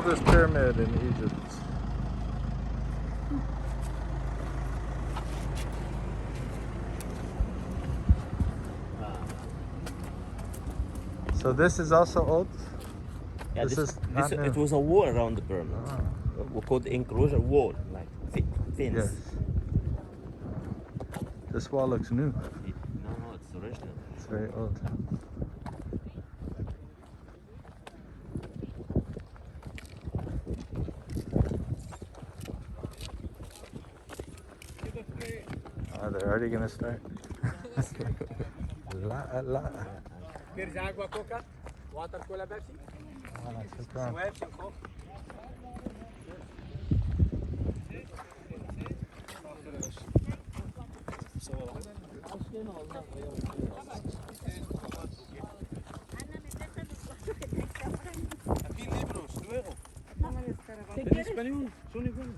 oldest pyramid in Egypt. So this is also old? Yeah, This is not new. it was a wall around the pyramid. Ah. We call the Encroacher Wall, like fence. Yes. This wall looks new. No, it's original. It's very old. Oh, they're already gonna start. La. ترجع água coca, water cola Pepsi. شكرا. Aquí libros, luego. En español, son iguales.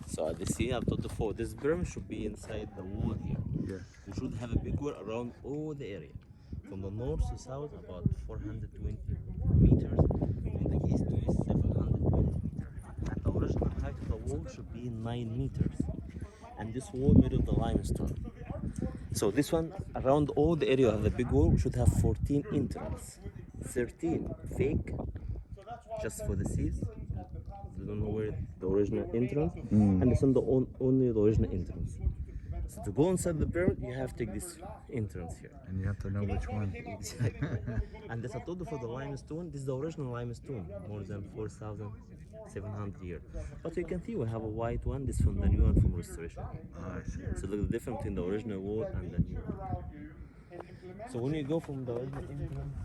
So as you see, I've told before, this pyramid should be inside the wall here. Yes. We should have a big wall around all the area. From the north to south, about 420 meters. From the east to west, 720 meters. And the original height of the wall should be 9 meters. And this wall made of the limestone. So this one, around all the area of the big wall, should have 14 entrances. 13 fake, just for the seas. We don't know where the original entrance. And this one, only the original entrance. So to go inside the pyramid, you have to take this entrance here. And you have to know which one. Exactly. And as I told you for the limestone, this is the original limestone, more than 4,700 years. But you can see we have a white one, this from the new one from restoration. Oh, I see. So look the difference between the original wall and the new one. So when you go from the original entrance,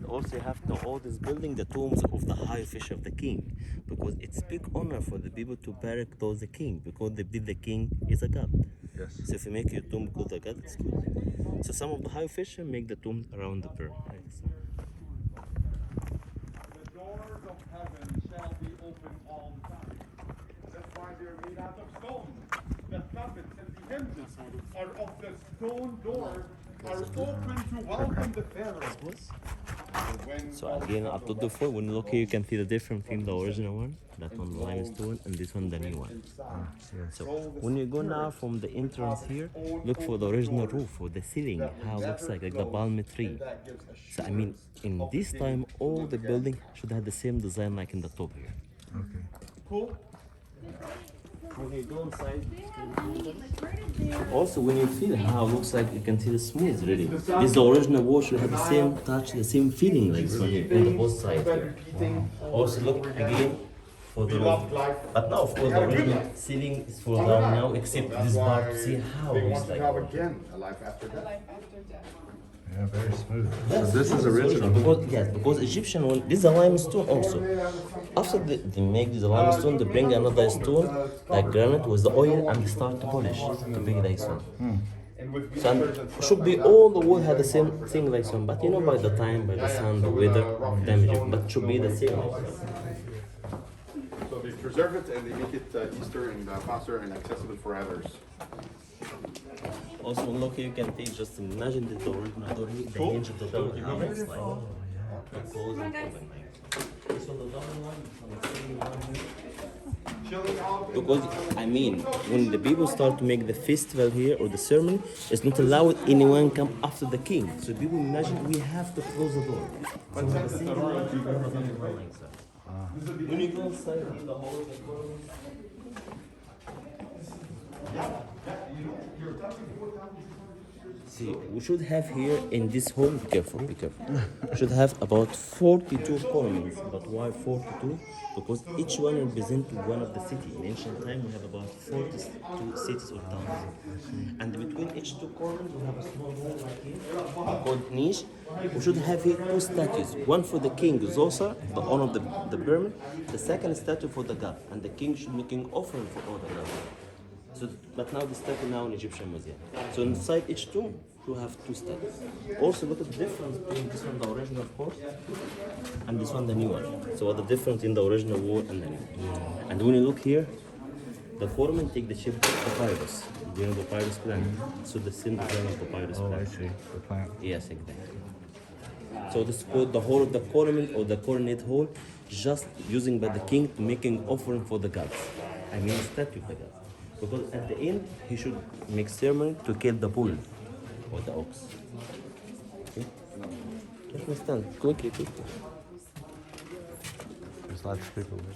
also you have to always building the tombs of the high fish of the king, because it's big honor for the people to bury close the king, because they believe the king is a god. Yes. So if you make your tomb called a god, it's good. So some of the high fisher make the tomb around the pyramid. The doors of heaven shall be open all the time. That's why they're made out of stone. The tablets and the hinges are of the stone doors are open to welcome the Pharaoh. So again, I told you before, when you look here, you can see the difference between the original one, that one the limestone, and this one the new one. Yes. So when you go now from the entrance here, look for the original roof or the ceiling, how it looks like the palm tree. So I mean, in this time, all the building should have the same design like in the top here. Okay. Cool. When you go inside, also when you feel how it looks like, you can see the smooth really. This original wall should have the same touch, the same feeling like this one here, on the both sides here. Also look again for the roof. But now of course the original ceiling is fall down now, except this part to see how it looks like. Again, a life after death. Yeah, very smooth. So Yes, this is original. Because Egyptian one, this is a limestone also. After they make this limestone, they bring another stone, like granite, with the oil, and they start to polish to be like so. So and should be all the wall had the same thing like so, but you know by the time, by the sun, the weather, damage it, but should be the same like so. So they preserve it and they make it Easter and faster and accessible for others. Also look here, you can take, just imagine the original door, the hinge of the door, how it's like, the close and open like. This one the double one, this one the single one here. Because I mean, when the people start to make the festival here or the ceremony, it's not allowed anyone come after the king. So people imagine we have to close the door. So we have a single one, we have a double one like that. When you go inside in the hall, the corner. See, we should have here in this hall, be careful, should have about 42 columns. But why 42? Because each one represents one of the cities. In ancient time, we have about 42 cities or towns. And between each two columns, we have a small hall like here, called niche. We should have here two statues. One for the king, Zoser, the owner of the pyramid. The second statue for the god. And the king should be making offering for all the gods. So, but now the statue now in Egyptian museum. So inside each tomb, you have two statues. Also look at the difference between this one, the original of course, and this one, the new one. So what the difference in the original wall and the new. And when you look here, The cornmen take the shape of papyrus. You know papyrus plant. So the same design of papyrus Oh, plant. I see. The plant. Yes, exactly. So this is called the hole of the cornmen or the coronate hole, just using by the king to making offering for the gods. I mean statue of the gods. Because at the end he should make ceremony to kill the bull or the ox. Okay? Let me stand quickly. There's lots of people there.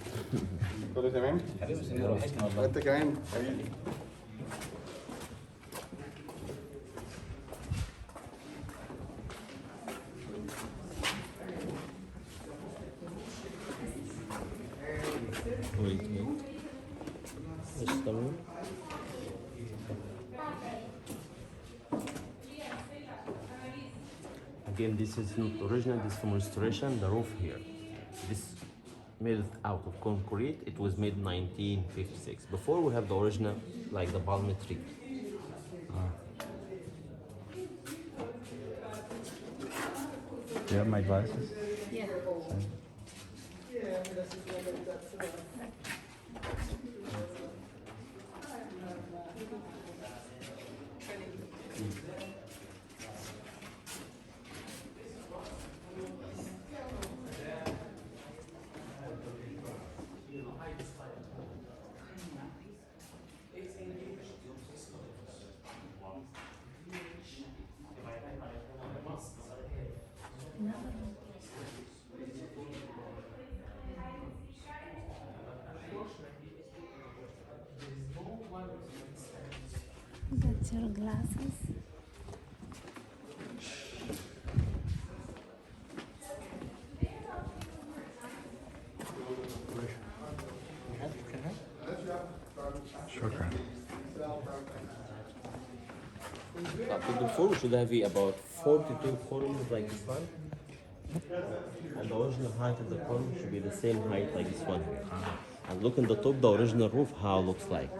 كله تمام؟ وانت كمان حبيبي. Wait. Just a minute. Again, this is not original, this is from restoration, the roof here. This made out of concrete, it was made 1956. Before we have the original, like the palm tree. Do you have my glasses? Yeah. That's your glasses. Shukran. But before we should have about 42 columns like this one. And the original height of the column should be the same height like this one here. And look on the top, the original roof, how it looks like.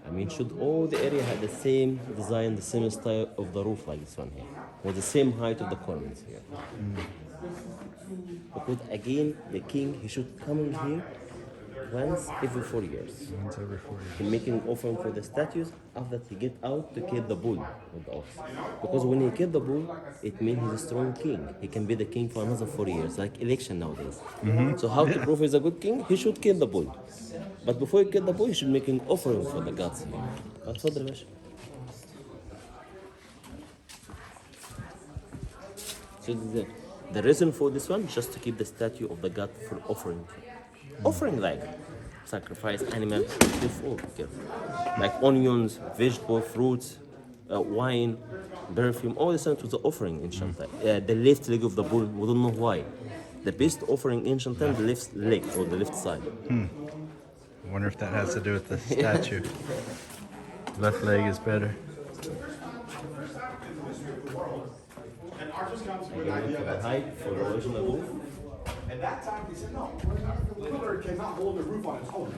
I mean, should all the area have the same design, the same style of the roof like this one here, with the same height of the columns here. Because again, the king, he should come in here once every 4 years. Once every 4 years. He making offering for the statues. After that, he get out to kill the bull with the ox. Because when he kill the bull, it means he's a strong king. He can be the king for another 4 years, like election nowadays. So how to prove he's a good king? He should kill the bull. But before he kill the bull, he should make an offering for the gods here. اتفضل يا باشا. So the reason for this one, just to keep the statue of the god for offering. Offering like sacrifice animals, before like onions, vegetable, fruits, wine, perfume, all this was the offering in ancient time. The left leg of the bull, we don't know why. The best offering in ancient time, the left leg or the left side. I wonder if that has to do with the statue. Left leg is better. And artists come to an Again, idea for the that height for the original roof. at that time they said no, the pillar cannot hold the roof on its own.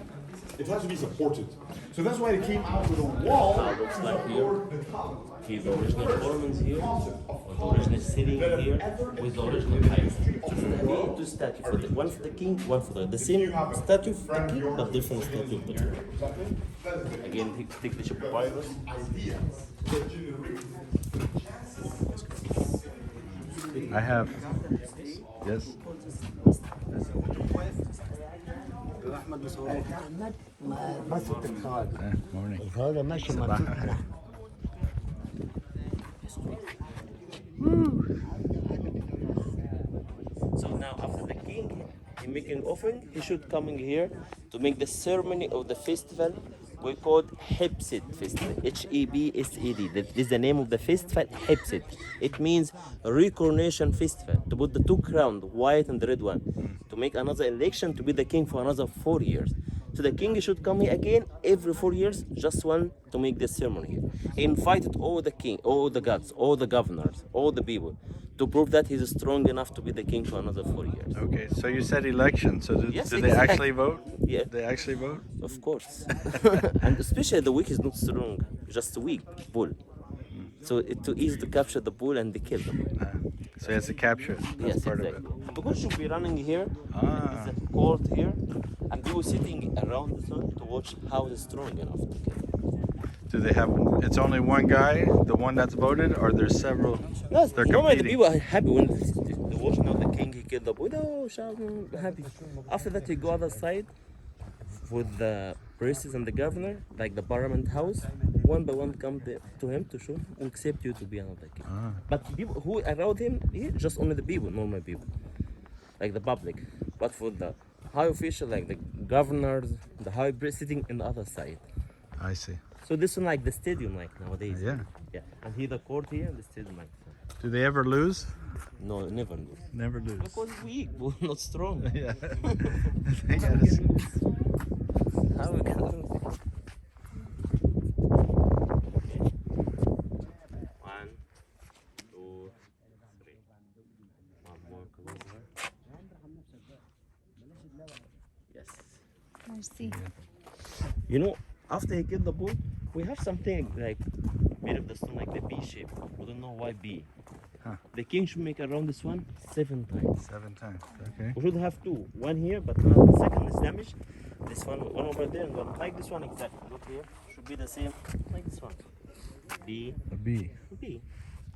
It has to be supported. So that's why they came out with a wall to Looks like here. support the top. Here's the original ornaments here, with the original ceiling here, with the original height. So again, two statues, for the, one for the king, one for the same statue for the king, but different statue of the king. Again, take the shape of papyrus. I have. Yes. Morning. هذا ماشي صباح. So now after the king, he making offering, he should come in here to make the ceremony of the festival. We call it Hebsed festival, Hebsed. That is the name of the festival, Hebsed. It means recoronation festival, to put the two crowns, white and the red one, to make another election to be the king for another 4 years. So the king should come here again every 4 years, just one to make the ceremony here. He invited all the king, all the gods, all the governors, all the people, to prove that he's strong enough to be the king for another 4 years. Okay, so you said election. So do, Yes, do they exactly. actually vote? Yeah. They actually vote? Of course. And especially the weak is not strong, just a weak bull. So it's too easy to capture the bull and they kill them. So he has to capture it. That's Yes, part exactly. of it. Because you'll be running here, Ah. it's a court here, and you people sitting around the sun to watch how it's strong enough to kill. Do they have? It's only one guy, the one that's voted, or there's several? No, They're normally the competing. people are happy when they watch now the king he killed the boy. Oh, shouting, happy. After that, you go other side with the princes and the governor, like the parliament house. One by one come to him to show and accept you to be another king. But people who around him, just only the people, normal people, like the public. But for the high official, like the governors, the high priest sitting in the other side. I see. So this one like the stadium like nowadays. Yeah. Yeah. And here the court here and the stadium like that. Do they ever lose? No, never lose. Never lose. Because weak, we're not strong. Yeah. How we can lose? Okay. 1, 2, 3. One more closer. Yes. Merci. You know, after he killed the bull, we have something like made of the stone like the B shape. We don't know why B. Huh. The king should make around this one 7 times. 7 times. Okay. We should have 2. One here, but now the second is damaged. This one over there, and one like this one exactly. Look here, should be the same like this one. B, A B. B.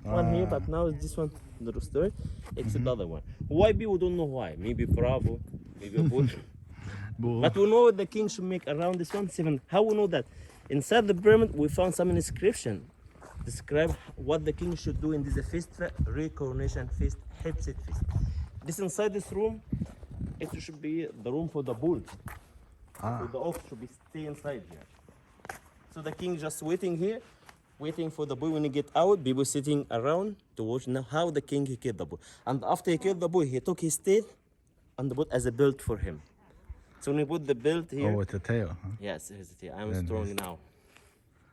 One here, but now this one the restored, except the other one. Why B? We don't know why. Maybe Bravo, maybe a bull. Bull. But we know the king should make around this one 7. How we know that? Inside the pyramid, we found some inscription describe what the king should do in this feast, recoronation feast, Hepsit feast. This inside this room, it should be the room for the bull. So the ox should be stay inside here. So the king just waiting here, waiting for the bull. When he get out, people sitting around to watch now how the king he killed the bull. And after he killed the bull, he took his tail and put as a belt for him. So when he put the belt here, Oh, with the tail, huh? yes, here's the tail. I'm Very strong nice. now.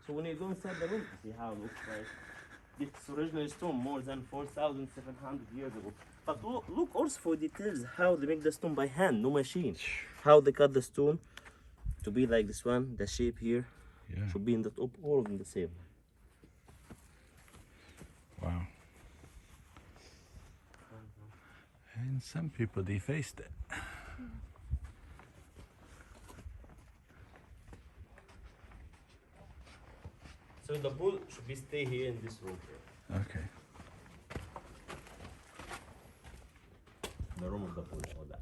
So when you go inside the room, you see how it looks like. This original stone more than 4,700 years ago. But look also for details how they make the stone by hand, no machine. How they cut the stone to be like this one, the shape here Yeah. should be in the top, all of them the same. Wow. And some people defaced it. So the bull should be stay here in this room here. Okay. The room of the bull, all that.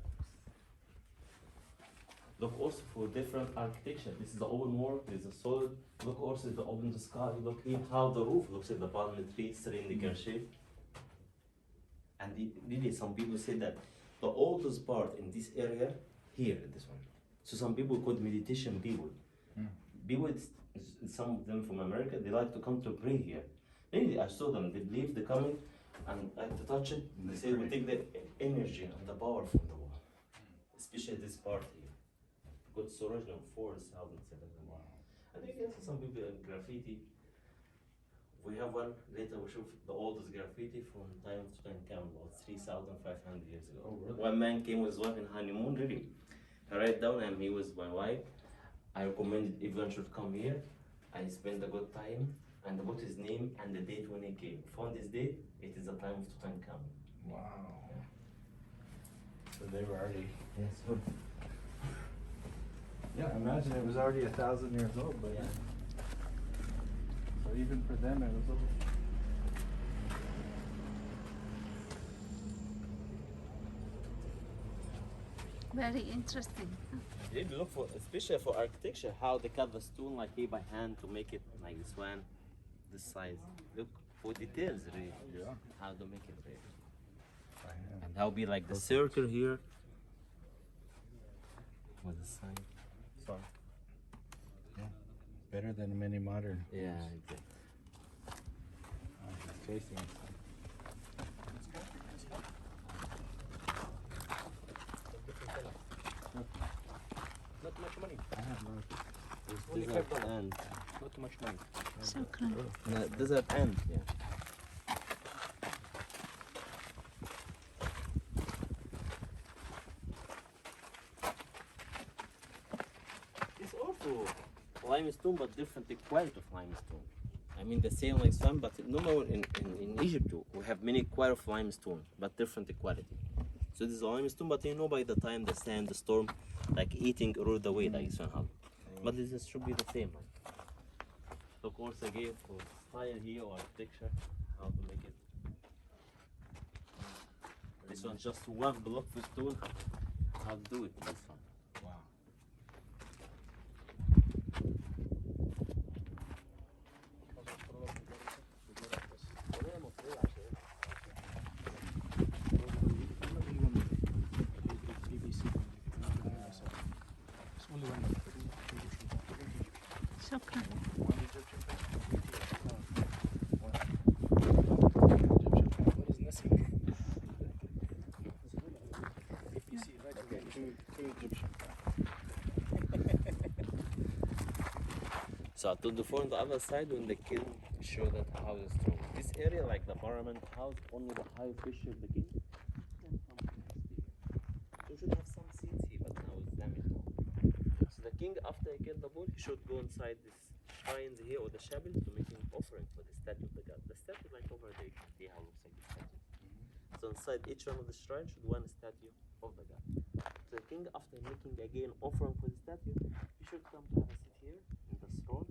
Look also for different architecture. This is the open wall, there's a solid. Look also at the open sky. Look here how the roof looks at the palm tree, cylindrical shape. And really, some people say that the oldest part in this area, here, this one. So some people call meditation people. People, some of them from America, they like to come to pray here. Really, I saw them. They believe they're coming and like to touch it. They say we take the energy and the power from the wall, especially this part here. Got storage of 4,700. And you can see some people in graffiti. We have one later. We show the oldest graffiti from time of Tutankhamun, about 3,500 years ago. Oh, really? One man came with his wife in honeymoon. Really, I write down and he was my wife. I recommend everyone should come here. I spent a good time and put his name and the date when he came. Found this date, it is the time of Tutankhamun. Wow. So they were already. Yes. Yeah, imagine it was already 1,000 years old, but Yeah. so even for them it was old. Very interesting. Really look for, especially for architecture, how they cut the stone like here by hand to make it like this one, this size. Look for details, really. Yeah. How to make it really. By hand. And how be like the circle here with the sign. Sorry. Better than many modern. Yeah, exactly. He's chasing us. Not much money. I have no. There's desert and not too much money. Shukran. No, desert and yeah. It's also limestone, but different quality of limestone. I mean the same like some, but no in Egypt too. We have many quality of limestone, but different quality. So this is limestone, but you know by the time the sand, the storm, like eating all the way like this one. But this should be the same. Like. Look also again for style here or picture, how to make it. This one just one block of stone. How to do it this one. Wow. شكرا. So to the on the other side when the king show that how is strong. This area like the parliament house, only the high official the king. So we should have some seats here, but now it's damaged. So the king after he get the ball, he should go inside this shrines here or the chapel to make an offering for the statue of the god. The statue like over there, you can see how it looks like the statue. So inside each one of the shrines should one statue of the god. So the king after making again offering for the statue, he should come to have a seat here in the throne,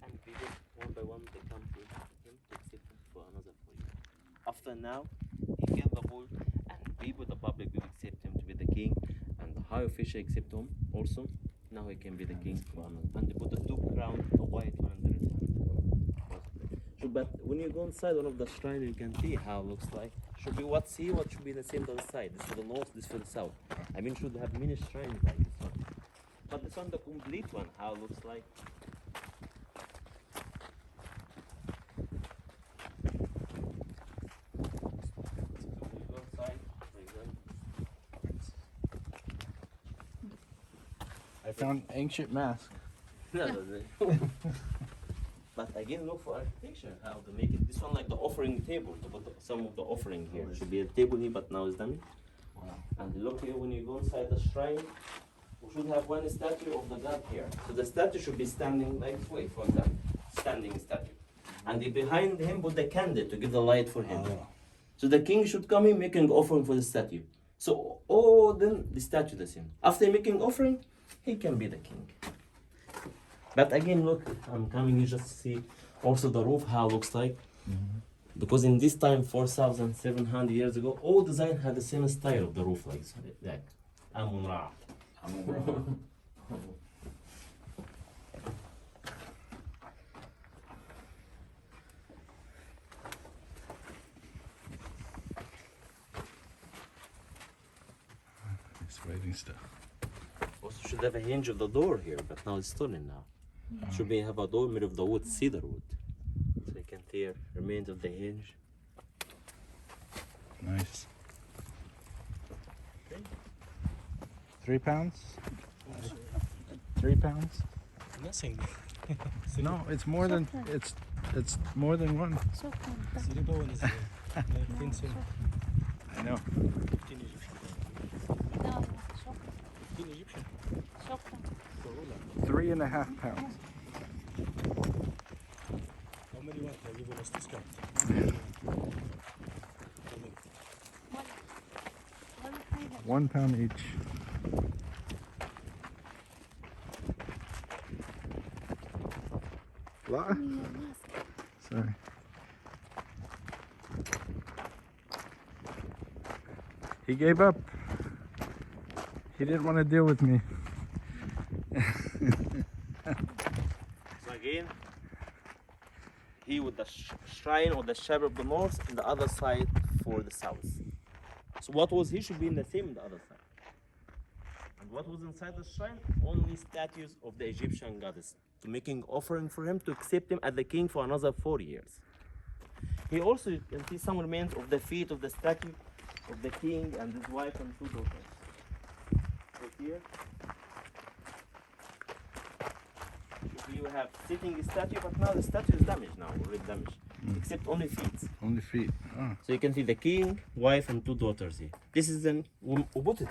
and people one by one they come to him to accept him for another 4 years. After now, he get the ball, and people, the public will accept him to be the king, and the high official accept him also. Now he can be the king for another. And they put the two crowns, the white one and the red one. So, but when you go inside one of the shrine, you can see how it looks like. Should be what's here, what should be the same to the side. This for the north, this for the south. I mean, should have many shrines like this one. But this one, the complete one, how it looks like. You go inside, for example. I found ancient mask. No, no, no. But again, look for architecture, how to make it. This one like the offering table, to put some of the offering here. It should be a table here, but now it's damaged. Wow. And look here, when you go inside the shrine, we should have one statue of the god here. So the statue should be standing like this way, for example, standing statue. And behind him put the candle to give the light for him. Oh. So the king should come in making offering for the statue. So then the statue the same. After making offering, he can be the king. But again, look, I'm coming here just to see also the roof, how it looks like. Because in this time, 4,700 years ago, all design had the same style of the roof, like Amun-Ra. It's waiting still. Also should have a hinge of the door here, but now it's stolen now. Should be have a door made of the wood, cedar wood. So you can tear remains of the hinge. Nice. 3 pounds? 3 pounds? Nothing. No, it's more than it's more than one. شكرا. Siliba one is 19 cent. I know. 15 Egyptian. لا، شكرا. 15 Egyptian. شكرا. 3.5 pounds. How many want? I give you last discount. ولا حاجة. 1 pound each. La? Sorry. He gave up. He didn't want to deal with me. So again, here with the shrine or the chapel of the north, and the other side for the south. So what was here should be in the same on the other side. And what was inside the shrine? Only statues of the Egyptian goddess, to making offering for him to accept him as the king for another 4 years. He also, you can see some remains of the feet of the statue of the king and his wife and 2 daughters. Right here. You have sitting statue, but now the statue is damaged now, already damaged. Except only feet. Only feet. Oh. So you can see the king, wife, and 2 daughters here. This is an ubutted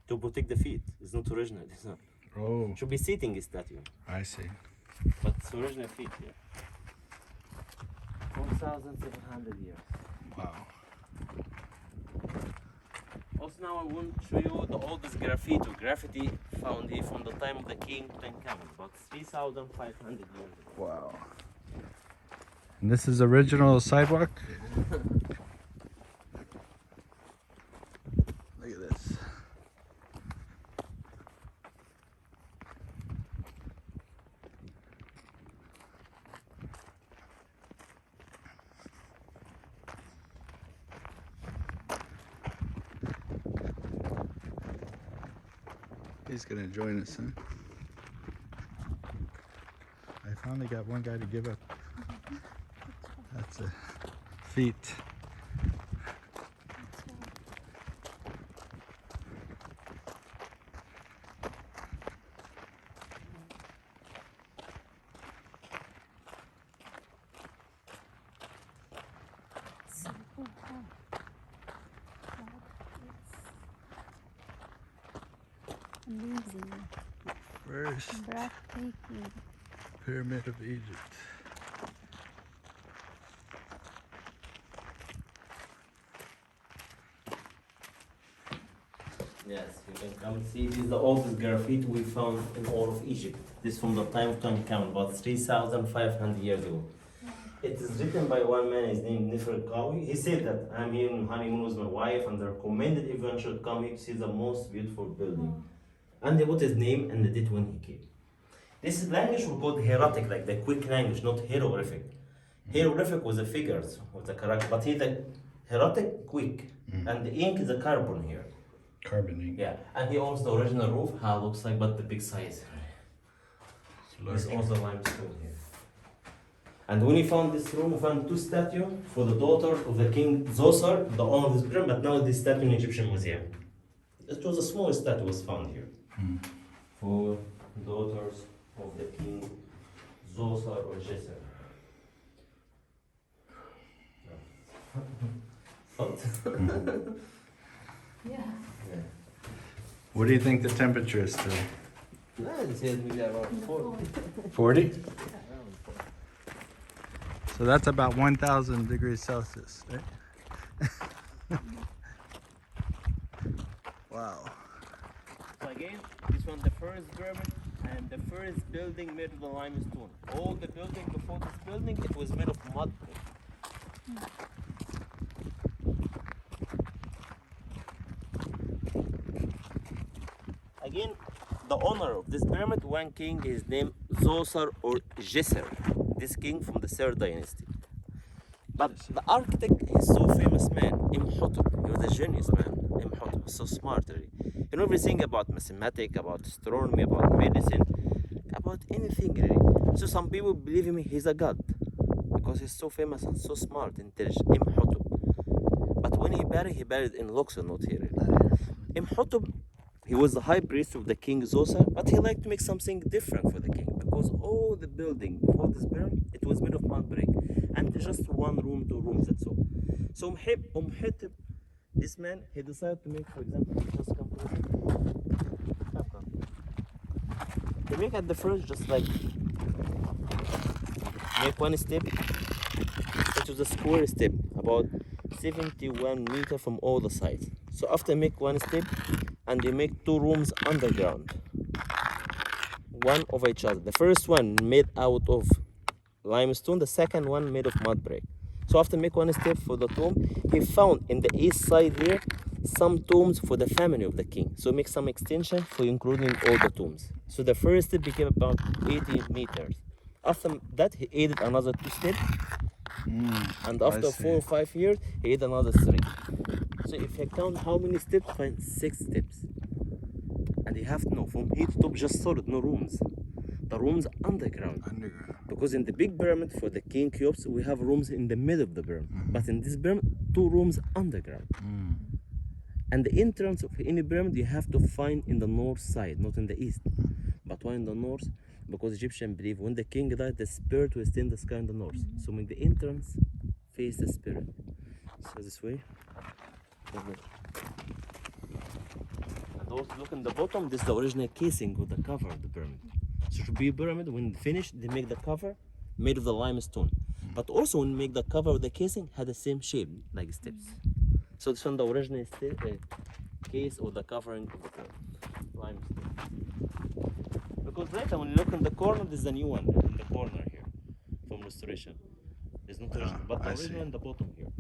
to protect the feet. It's not original. It's not. Oh, Should be sitting statue, I see. but it's original feet here. 4,700 years. Wow. Also now I want to show you the oldest graffiti found here from the time of the king Tutankhamun, about 3,500 years ago. Wow. And this is original sidewalk? Look at this. He's gonna join us, huh? I finally got one guy to give up. That's a feat. So cool. Amazing. First Breathtaking. pyramid of Egypt. Yes, you can come and see. This is the oldest graffiti we found in all of Egypt. This is from the time of Tutankhamun, about 3,500 years ago. It is written by one man, his name Neferkawi. He said that I'm here on honeymoon with my wife and I recommended everyone should come here to see the most beautiful building. And they put his name and the date when he came. This language was called hieratic, like the quick language, not hieroglyphic. Hieroglyphic was the figures of the character, but here the hieratic, quick. And the ink is a carbon here. Carbon ink. Yeah, and he owns the original roof, how it looks like, but the big size. This also limestone here. And when he found this room, he found two statues for the daughter of the king Zoser, the owner of this pyramid, but now this statue in Egyptian museum. It was a small statue was found here. For daughters of the king Zoser or Gisr. Yeah. What do you think the temperature is today? No, it says maybe around 40. 40? So that's about 1,000 degrees Celsius, right? Wow. So again, this one the first pyramid and the first building made of the limestone. All the building before this building, it was made of mud. Again, the owner of this pyramid, one king, is named Zoser or Gisr. This king from the Third Dynasty. But the architect is so famous man, Imhotep. He was a genius man. Imhotep, so smart really. He knew everything about mathematics, about astronomy, about medicine, about anything really. So some people believe him he's a god because he's so famous and so smart, intelligent. Imhotep. But when he buried in Luxor, not here. Really. Imhotep, he was the high priest of the king Zoser, but he liked to make something different for the king because all the building before this pyramid, it was made of mud brick and just one room, two rooms, that's all. So Imhotep, this man, he decided to make, for example, just come closer. Come. He make at the first just like make one step. It was a square step, about 71 meters from all the sides. So after make one step, and they make two rooms underground, one over each other. The first one made out of limestone, the second one made of mud brick. So after make one step for the tomb, he found in the east side here some tombs for the family of the king. So make some extension for including all the tombs. So the first step became about 80 meters. After that, he added another 2 steps. And after 4 or 5 years, he added another 3. So if you count how many steps, find 6 steps. And you have to know from here to top just solid, no rooms. The rooms underground. Because in the big pyramid for the king Cheops, we have rooms in the middle of the pyramid. But in this pyramid, 2 rooms underground. And the entrance of any pyramid you have to find in the north side, not in the east. But why in the north? Because Egyptians believe when the king died, the spirit will stay in the sky in the north. So make the entrance face the spirit. So this way. And also look in the bottom, this is the original casing with the cover of the pyramid. So it should be a pyramid, when finished, they make the cover made of the limestone. But also when make the cover of the casing had the same shape, like steps. So this one the original case or the covering of the limestone. Because later when you look in the corner, there's a new one in the corner here from restoration. There's not original, but the I original see. in the bottom here.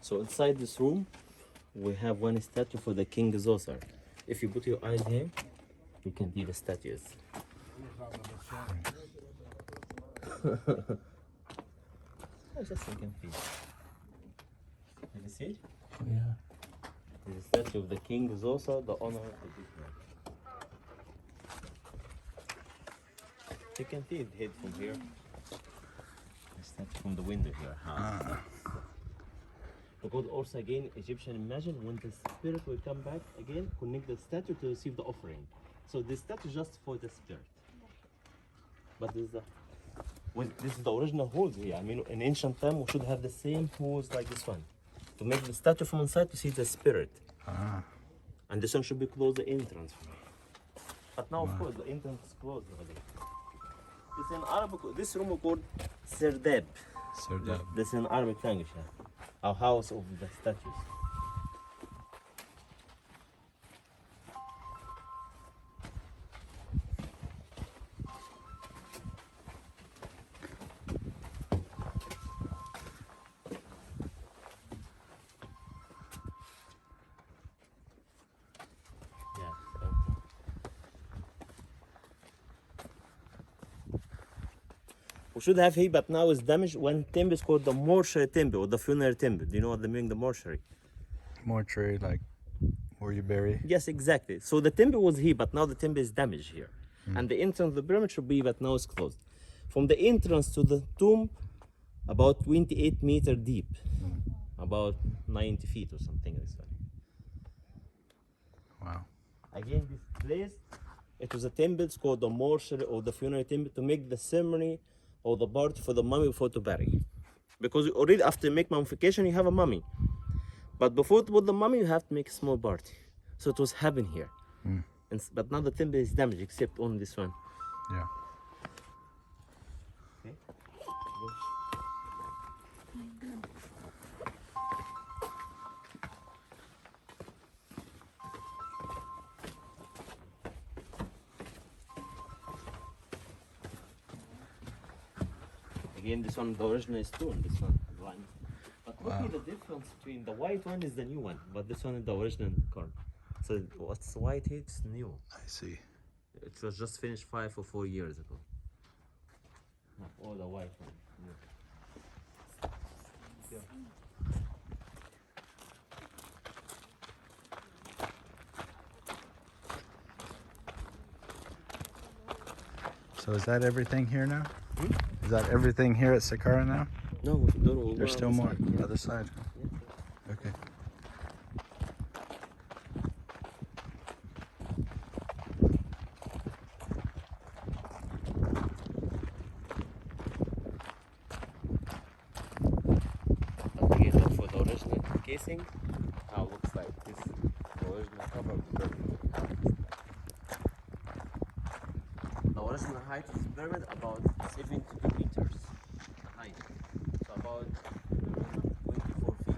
So inside this room, we have one statue for the King Zoser. If you put your eyes here, you can see the statues. I just can see. Can you see it? Yeah. There's a statue of the King Zoser, the owner of the Gisr. You can see it head from here. The statue from the window here. Because also again, Egyptian imagine when the spirit will come back again, connect the statue to receive the offering. So this statue just for the spirit. But this is this is the original holes here. I mean, in ancient time, we should have the same holes like this one to make the statue from inside to see the spirit. And this one should be closed the entrance. But now, of course, the entrance is closed already. This in Arabic. This room is called Serdab. Serdab. This is in Arabic language. Our house of the statues. We should have here, but now it's damaged. One temple is called the mortuary temple or the funeral temple. Do you know what they mean, the mortuary? Mortuary, like where you bury. Yes, exactly. So the temple was here, but now the temple is damaged here. And the entrance of the pyramid should be, but now it's closed. From the entrance to the tomb, about 28 meters deep, about 90 feet or something like that. Wow. Again, this place, it was a temple, it's called the mortuary or the funeral temple to make the ceremony or the party for the mummy before to bury. Because already after you make mummification, you have a mummy. But before to put the mummy, you have to make a small party. So it was happening here. But now the temple is damaged, except on this one. Yeah. Okay. Again, this one, the original is stone, this one, line. But look at the difference between the white one is the new one, but this one is the original corn. So what's white here, it's new. I see. It was just finished 5 or 4 years ago. Not all the white one. New. Yeah. So is that everything here now? Is that everything here at Saqqara now? No, There's still more. Yeah. Other side. Okay. But again, look for the original casing. How it looks like this. The original cover of the pyramid. The original height of the pyramid about 72 meters height. So about 24 feet.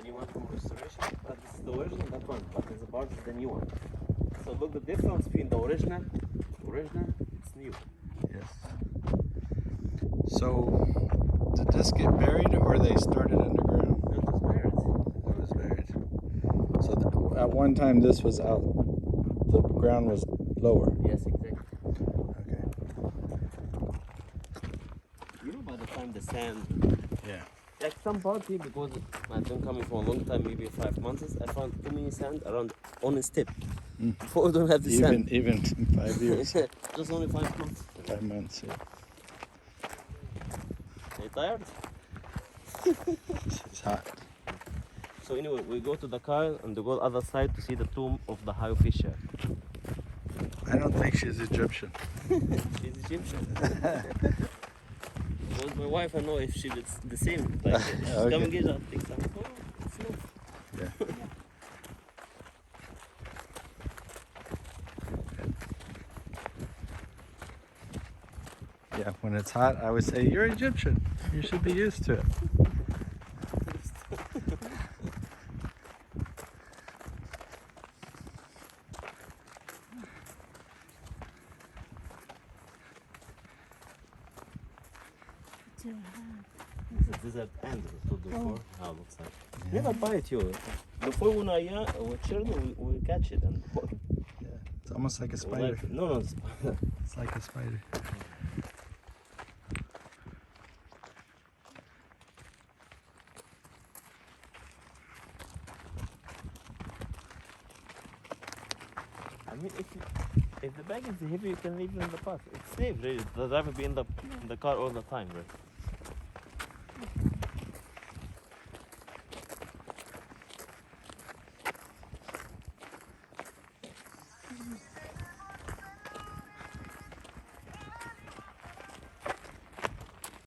new one from restoration, but this is the original, that one, but there's a part is the new one. So look the difference between the original, it's new. Yes. So, did this get buried or they started underground? It was buried. It was buried. So, at one time this was out, the ground was lower. Yes, exactly. Okay. You know, by the time the sand, Yeah. like some part here, because I've been coming for a long time, maybe 5 months, I found too many sand around on a step. Before we don't have the sand. Even 5 years, Just only 5 months. 5 months. Yeah. Are you tired? It's hot. So anyway, we go to the car and we go other side to see the tomb of the high official. I don't think she's Egyptian. She's Egyptian. Because my wife, I know if she's the same. Like, she's Okay. coming here, I think some. Oh, it's not. Yeah. Yeah, when it's hot, I would say, you're Egyptian. You should be used to it. too hard. It's a desert end, I told you before, how it looks like. Never buy it, you. Before when I was children, we catch it and Yeah. It's almost like a we spider. like it. No, it's spider. It's like a spider. I mean, if the bag is heavy, you can leave it in the bus. It's safe, really. The driver be in the car all the time, right?